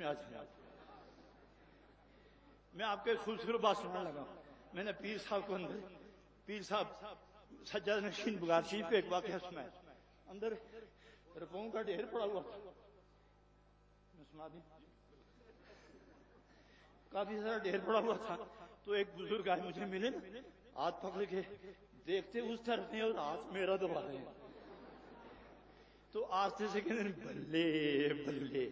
میں آ جائیں. میں آپ کے خوبصورت بات سنانے لگا. میں نے پیر صاحب کو اندر، پیر صاحب سجادہ نشین بغار شریف پہ ایک واقعہ سنا ہے. اندر رقوم کا ڈھیر پڑا ہوا تھا. میں سنا دوں، کافی سارا ڈھیر پڑا ہوا تھا. تو ایک بزرگ آئے مجھے ملے نا، ہاتھ پکڑ کے دیکھتے اس طرف نہیں اور ہاتھ میرا دبا رہے ہیں. تو آستے سے کہتے ہیں بلے بلے.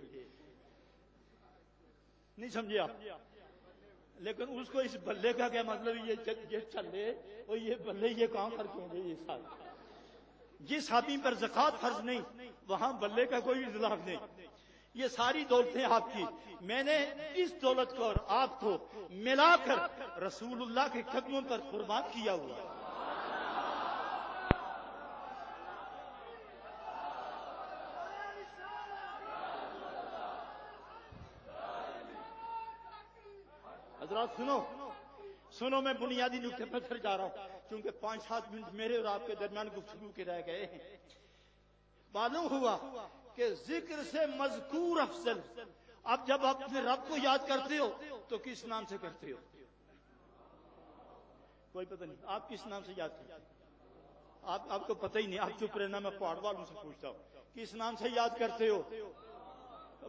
نہیں سمجھے آپ؟ لیکن اس کو اس بلے کا کیا مطلب؟ یہ چلے اور یہ بلے یہ کام کر کے ہوں گے. یہ ساتھ جس آدمی پر زکوٰۃ فرض نہیں وہاں بلے کا کوئی اطلاق نہیں. یہ ساری دولتیں آپ کی، میں نے اس دولت کو اور آپ کو ملا کر رسول اللہ کے قدموں پر قربان کیا ہوا. حضرات سنو میں بنیادی نکتے پر پھر جا رہا ہوں کیونکہ 5-7 منٹ میرے اور آپ کے درمیان گفتگو کے رہ گئے ہیں. معلوم ہوا کہ ذکر سے مذکور افضل. اب جب آپ اپنے رب کو یاد کرتے ہو تو کس نام سے کرتے ہو؟ کوئی پتہ نہیں. آپ کس نام سے یاد کرتے ہو؟ آپ کو پتہ ہی نہیں. آپ چپ رہنا، میں پہاڑ والوں سے پوچھتا ہوں کس نام سے یاد کرتے ہو؟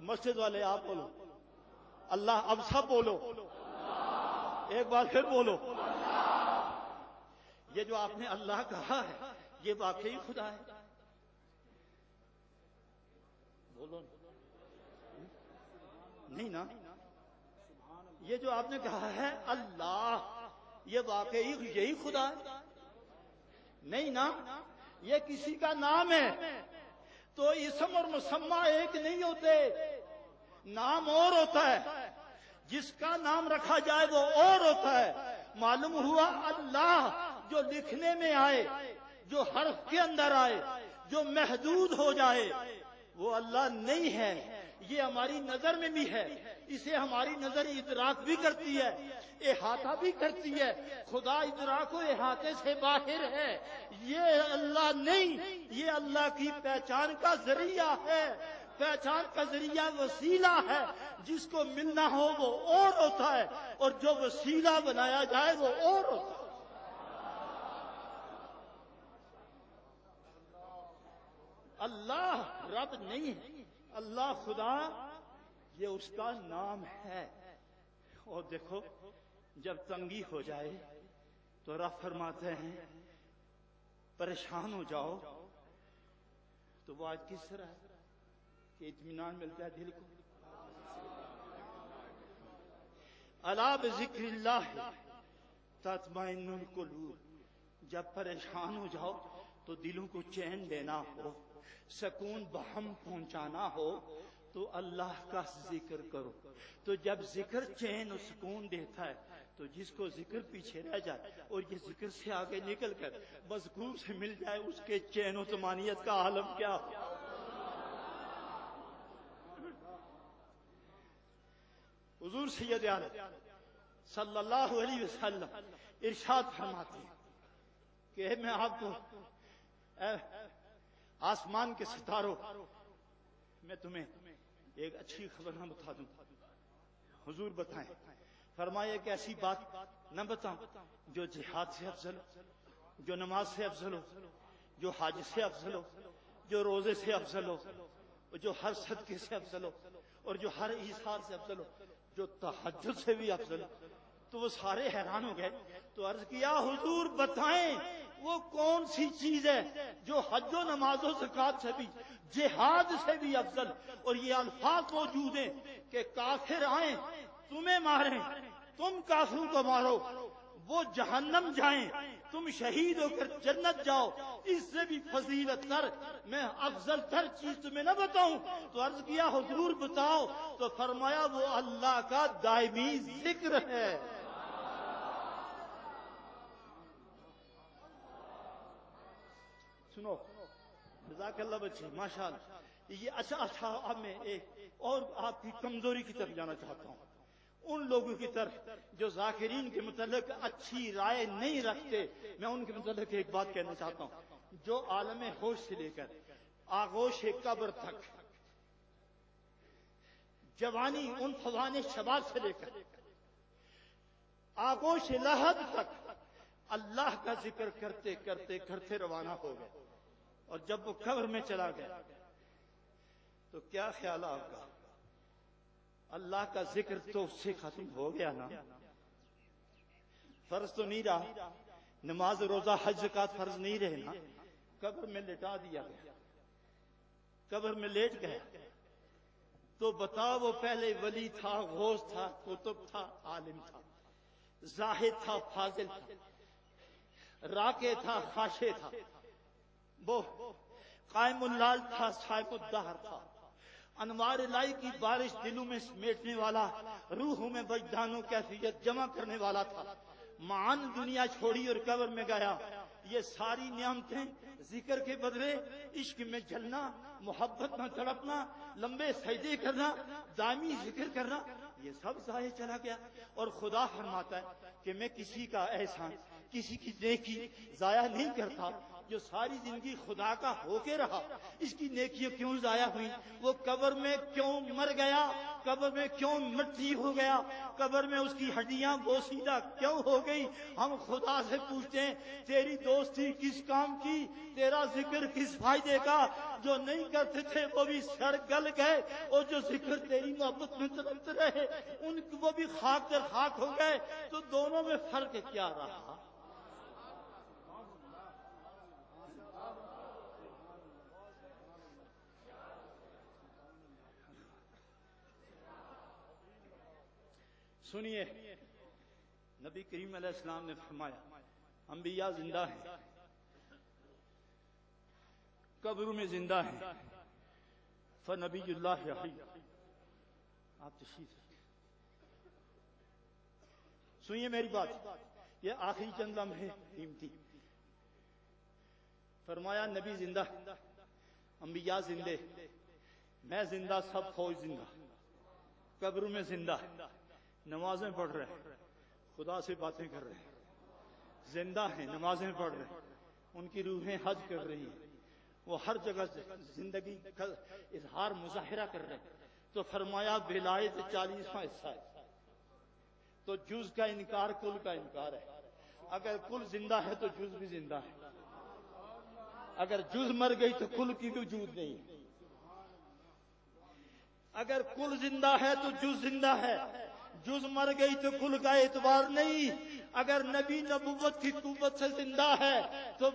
مسجد والے آپ بولو اللہ. اب سب بولو، ایک بار پھر بولو. یہ جو آپ نے اللہ کہا ہے یہ واقعی خدا ہے؟ بولو نہیں نا. یہ جو آپ نے کہا ہے اللہ، یہ واقعی یہی خدا ہے؟ نہیں نا. یہ کسی کا نام ہے. تو اسم اور مسمى ایک نہیں ہوتے، نام اور ہوتا ہے. جس کا نام رکھا جائے وہ اور ہوتا ہے. معلوم ہوا اللہ جو لکھنے میں آئے، جو حرف کے اندر آئے، جو محدود ہو جائے وہ اللہ نہیں ہے. یہ ہماری نظر میں بھی ہے، اسے ہماری نظر ادراک بھی کرتی ہے، احاطہ بھی کرتی ہے. خدا ادراک و احاطے سے باہر ہے. یہ اللہ نہیں، یہ اللہ کی پہچان کا ذریعہ ہے. پہچان کا ذریعہ وسیلہ ہے. جس کو ملنا ہو وہ اور ہوتا ہے اور جو وسیلہ بنایا جائے وہ اور ہوتا ہے. اللہ رب نہیں ہے، اللہ خدا یہ اس کا نام ہے. اور دیکھو جب تنگی ہو جائے تو رب فرماتے ہیں پریشان ہو جاؤ تو وہ آج کس طرح ہے کہ اطمینان ملتا ہے دل کو. الا بذکر اللہ تطمئن القلوب. جب پریشان ہو جاؤ تو دلوں کو چین دینا ہو، سکون بہم پہنچانا ہو تو اللہ کا ذکر کرو. تو جب ذکر چین و سکون دیتا ہے تو جس کو ذکر پیچھے رہ جائے اور یہ ذکر سے آگے نکل کر مذکور سے مل جائے اس کے چین و طمانینت کا عالم کیا ہو. حضور سید عالم صلی اللہ علیہ وسلم ارشاد فرماتے ہیں کہ میں آپ کو آسمان کے ستاروں، میں تمہیں ایک اچھی خبر نہ بتا دوں. حضور بتائیں. فرمایا ایک ایسی بات نہ بتاؤں جو جہاد سے افضل ہو، جو نماز سے افضل ہو، جو حج سے افضل ہو، جو روزے سے افضل ہو، جو ہر صدقے سے افضل ہو، اور جو ہر ایثار سے افضل ہو، جو تہجد سے بھی افضل ہو. تو وہ سارے حیران ہو گئے. تو عرض کیا حضور بتائیں وہ کون سی چیز ہے جو حج و نماز و زکات سے بھی، جہاد سے بھی افضل. اور یہ الفاظ موجود ہیں کہ کافر آئیں تمہیں ماریں، تم کافروں کو مارو، وہ جہنم جائیں تم شہید ہو کر جنت جاؤ. اس سے بھی فضیلت تر میں افضل تر چیز تمہیں نہ بتاؤں؟ تو عرض کیا حضور بتاؤ. تو فرمایا وہ اللہ کا دائمی ذکر ہے. سنو جزاک اللہ بچے ماشاء اللہ. یہ اچھا اب میں ایک اور آپ کی کمزوری کی طرف جانا چاہتا ہوں. ان لوگوں کی طرف جو ذاکرین کے متعلق اچھی رائے نہیں رکھتے، میں ان کے متعلق ایک بات کہنا چاہتا ہوں. جو عالم ہوش سے لے کر آغوش قبر تک جوانی ان فوان شباب سے لے کر آغوش لحد تک اللہ کا ذکر کرتے کرتے کرتے روانہ ہو گئے. اور جب وہ قبر میں چلا گیا تو کیا خیال ہے آپ کا؟ اللہ کا ذکر تو اس سے ختم ہو گیا نا. فرض تو نہیں رہا، نماز روزہ حج زکات فرض نہیں رہے نا. قبر میں لٹا دیا گیا، قبر میں لیٹ گیا. تو بتاؤ وہ پہلے ولی تھا، غوث تھا، قطب تھا، عالم تھا، زاہد تھا، فاضل تھا، راکع تھا، خاشع تھا، وہ قائم اللال تھا، صاحب الدہر تھا، انوار الہی کی بارش دلوں میں سمیٹنے والا، روحوں میں وجدان و کیفیت جمع کرنے والا تھا. معان دنیا چھوڑی اور قبر میں گیا. یہ ساری نعمتیں ذکر کے بدلے عشق میں جلنا، محبت میں تڑپنا، لمبے سجدے کرنا، دائمی ذکر کرنا، یہ سب ضائع چلا گیا. اور خدا فرماتا ہے کہ میں کسی کا احسان، کسی کی نیکی ضائع نہیں کرتا. جو ساری زندگی خدا کا ہو کے رہا، اس کی نیکیاں کیوں ضائع ہوئی؟ وہ قبر میں کیوں مر گیا؟ قبر میں کیوں مٹی ہو گیا؟ قبر میں اس کی ہڈیاں بوسیدہ کیوں ہو گئی؟ ہم خدا سے پوچھتے ہیں تیری دوستی کس کام کی، تیرا ذکر کس فائدے کا؟ جو نہیں کرتے تھے وہ بھی سڑ گل گئے، اور جو ذکر تیری محبت میں تڑپتے رہے وہ بھی خاک در خاک ہو گئے. تو دونوں میں فرق کیا رہا؟ سنیے، نبی کریم علیہ السلام نے فرمایا انبیاء زندہ ہیں، قبروں میں زندہ ہیں، فنبی اللہ حی. آپ تشریف سنیے میری بات، یہ آخری چند لمحے قیمتی. فرمایا نبی زندہ، انبیاء زندے، میں زندہ، سب فوج زندہ، قبروں میں زندہ، نمازیں پڑھ رہے ہیں، خدا سے باتیں کر رہے ہیں، زندہ ہیں، نمازیں پڑھ رہے ہیں، ان کی روحیں حج کر رہی ہیں، وہ ہر جگہ زندگی کا اظہار مظاہرہ کر رہے ہیں. تو فرمایا ولایت 40واں حصہ ہے. تو جز کا انکار کل کا انکار ہے. اگر کل زندہ ہے تو جز بھی زندہ ہے، اگر جز مر گئی تو کل کی وجود نہیں. اگر کل زندہ ہے تو جز زندہ ہے، جز مر گئی تو کل کا اعتبار نہیں. اگر نبی نبوت کی قوت سے زندہ ہے تو